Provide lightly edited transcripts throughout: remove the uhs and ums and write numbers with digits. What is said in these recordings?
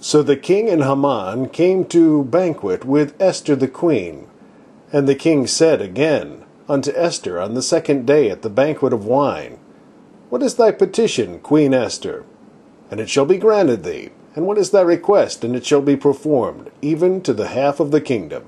So the king and Haman came to banquet with Esther the queen. And the king said again unto Esther on the second day at the banquet of wine, What is thy petition, Queen Esther? And it shall be granted thee. And what is thy request? And it shall be performed, even to the half of the kingdom.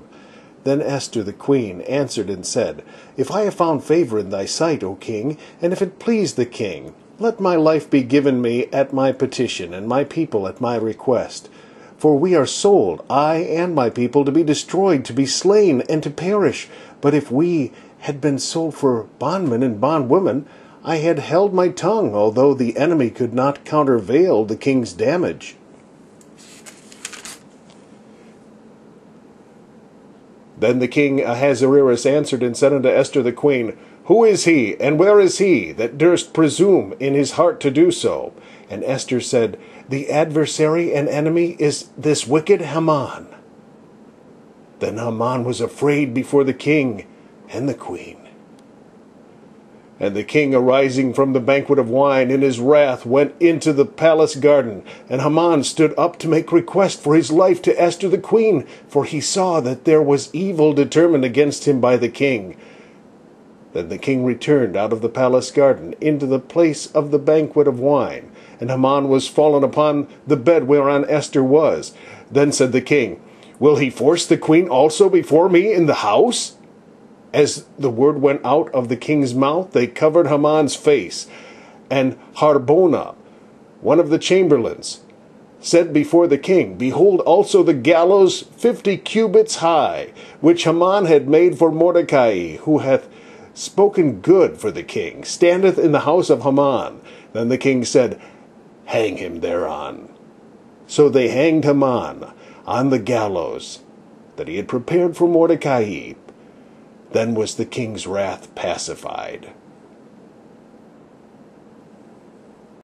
Then Esther the queen answered and said, If I have found favor in thy sight, O king, and if it please the king, let my life be given me at my petition, and my people at my request. For we are sold, I and my people, to be destroyed, to be slain, and to perish. But if we had been sold for bondmen and bondwomen, I had held my tongue, although the enemy could not countervail the king's damage. Then the king Ahasuerus answered and said unto Esther the queen, Who is he, and where is he, that durst presume in his heart to do so? And Esther said, The adversary and enemy is this wicked Haman. Then Haman was afraid before the king and the queen. And the king, arising from the banquet of wine in his wrath, went into the palace garden. And Haman stood up to make request for his life to Esther the queen, for he saw that there was evil determined against him by the king. Then the king returned out of the palace garden into the place of the banquet of wine. And Haman was fallen upon the bed whereon Esther was. Then said the king, Will he force the queen also before me in the house? As the word went out of the king's mouth, they covered Haman's face. And Harbona, one of the chamberlains, said before the king, Behold also the gallows 50 cubits high, which Haman had made for Mordecai, who hath spoken good for the king, standeth in the house of Haman. Then the king said, Hang him thereon. So they hanged Haman on the gallows that he had prepared for Mordecai. Then was the king's wrath pacified.